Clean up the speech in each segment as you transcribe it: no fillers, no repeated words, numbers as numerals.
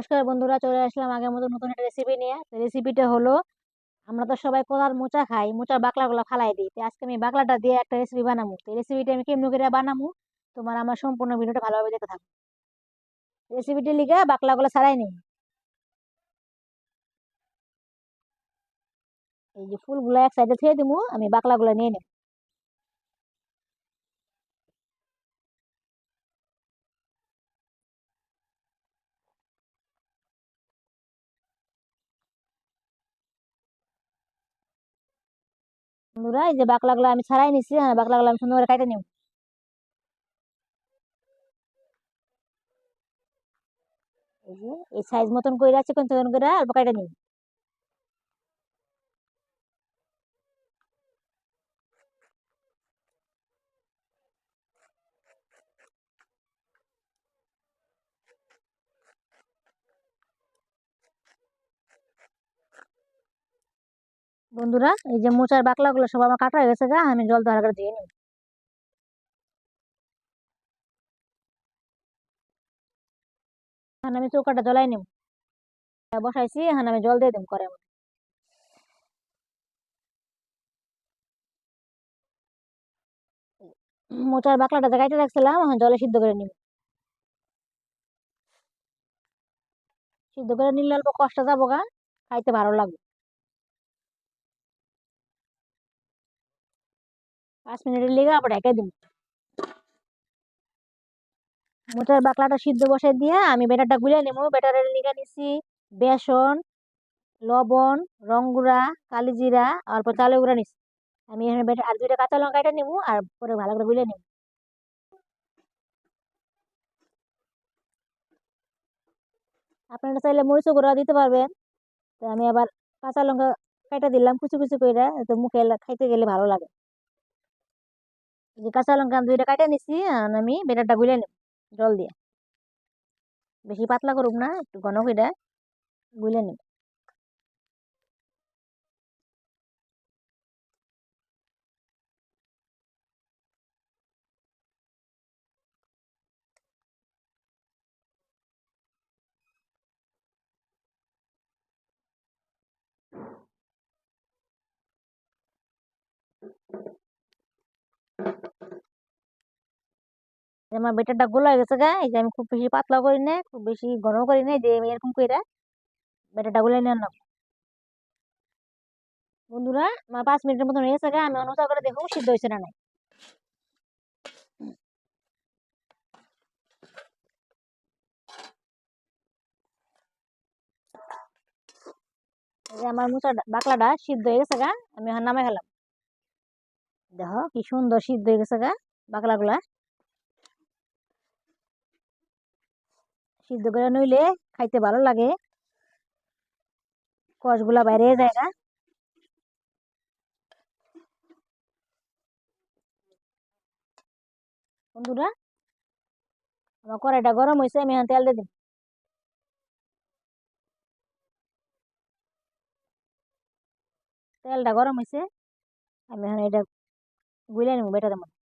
নমস্কার বন্ধুরা, চলে আসলাম আগের মতো নতুন একটা রেসিপি নিয়ে। রেসিপিটা হলো, আমরা তো সবাই কলার মোচা খাই, মোচার বাকলা গুলা ফালাই দিই। তো আজকে আমি বাকলাটা দিয়ে একটা রেসিপি বানাবো। তো রেসিপিটা আমি কেমন করে বানাবো, তোমার আমার সম্পূর্ণ ভিডিওটা ভালোভাবে দেখতে থাকো। রেসিপিটা লিখে বাকলা গুলা ছাড়াই নিই। এই যে ফুলগুলো এক সাইডে থুয়ে দিবো, আমি বাকলা গুলা নিয়ে নিই। বন্ধুরা, এই যে বাকলা গুলা আমি ছাড়াই নিছি, বাকলা গুলা আমি সুন্দর করে কাটে নিব। এই যে এই সাইজ মতন করে চিকন চিকন করে অল্প কাটে নিব। বন্ধুরা, এই যে মোচার বাকলা গুলো সব আমার কাটা হয়ে গেছে গা, আমি জল ধরা করে দিয়ে নিই। এখন আমি চৌকাটা জ্বলাই নিব। বসাইছি, এখন আমি জল দিয়ে দিম করে। মোচার বাকলাটা জায়গায় রাখছিলাম, এখন জলে সিদ্ধ করে নিব। সিদ্ধ করে নিলে অল্প কষ্ট যাবো গা, খাইতে ভালো লাগবে। 5 মিনিটের লেগে আবার ঢেকে দিব। মোচার বাকলাটা সিদ্ধ বসাই দিয়ে আমি বেটারটা গুলে নেবো। বেটারের লিগে নিছি বেসন, লবণ, রংগুড়া, কালিজিরা, অল্প চালের গুঁড়া নিছি। আমি এখানে বেটার আর 2টা কাঁচা লঙ্কা এটা নিবো, আর পরে ভালো করে গুলে নিব। আপনারা চাইলে মরিচও গুঁড়া দিতে পারবেন। তো আমি আবার কাঁচা লঙ্কা কেটে দিলাম কুচি কুচি করে, তো মুখে খাইতে গেলে ভালো লাগে। এই যে কাঁচা লঙ্কা আমি 2টা কাটে নিছি, আর আমি বেটারটা গুলে নেব জল দিয়ে। বেশি পাতলা করুক না, একটু ঘন করে গুলে নেব। আমার বেটারটা গোলা হয়ে গেছে গা, এই যে আমি খুব বেশি পাতলা করি না, খুব বেশি ঘন করি না, যে আমি এরকম করে বেটারটা গুলে নিয়ে নেব। বন্ধুরা, আমার 5 মিনিটের মতন হয়ে গেছে গা, আমি অনুচা করে দেখো সিদ্ধ হয়েছে না নাই। এই যে আমার মোচা বাকলাটা সিদ্ধ হয়ে গেছে গা, আমি এখন নামাই ফেলাম। দেখো কি সুন্দর সিদ্ধ হয়ে গেছে গা বাকলা গুলা। সিদ্ধ করে নইলে খাইতে ভালো লাগে, কষ গুলা বাইরে যায় গা। বন্ধুরা, আমার কড়াইটা গরম হয়েছে, আমি এখন তেল দিয়ে দিই। তেলটা গরম হয়েছে, আমি এখন এটা গুলে নেবো বেটার মধ্যে।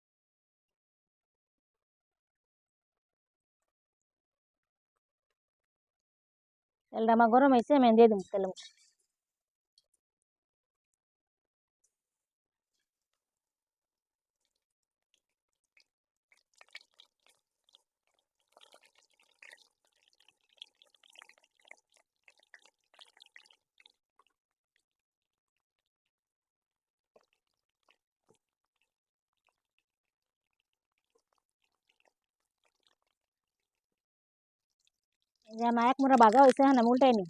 তেলটা আমার গরম হয়েছে, আমি দিয়ে দিব তেলের মধ্যে। এই যে আমার এক মোড়া ভাজা হয়েছে, এখন আমি উল্টাই নিই।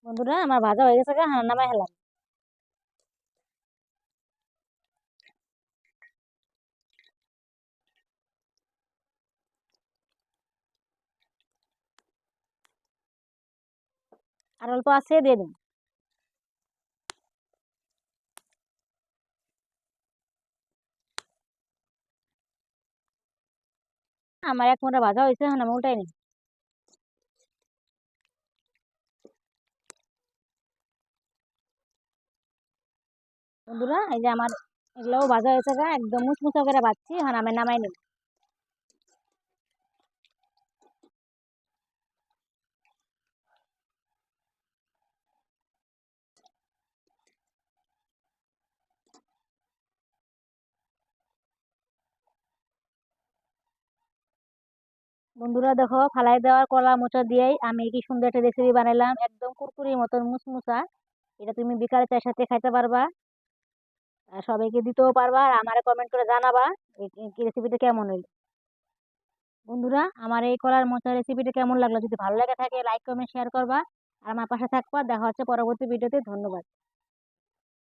বন্ধুরা, আমার ভাজা হয়ে গেছে গা, হ্যাঁ নামাই ফেলাম। আর অল্প আছে দিয়ে দিন। আমার এক মোটা ভাজা হয়েছে, এখন আমি উল্টাই নি। বন্ধুরা এই যে আমার এগুলোও ভাজা হয়েছে গা, একদম মুচমুচা করে ভাজছি, এখন আমি নামাই নিব। বন্ধুরা দেখো, ফালাই দেওয়ার কলা মোচা দিয়েই আমি কি সুন্দর একটা রেসিপি বানাইলাম, একদম কুরকুরির মতন মুচমুচা। এটা তুমি বিকালে চায়ের সাথে খাইতে পারবা, আর সবাইকে দিতেও পারবা, আর আমারে কমেন্ট করে জানাবা এই রেসিপিটা কেমন হইলো। বন্ধুরা আমার এই কলার মোচা রেসিপিটা কেমন লাগলো, যদি ভালো লাগে থাকে লাইক কমেন্ট শেয়ার করবা, আর আমার পাশে থাকবা। দেখা হচ্ছে পরবর্তী ভিডিওতে। ধন্যবাদ।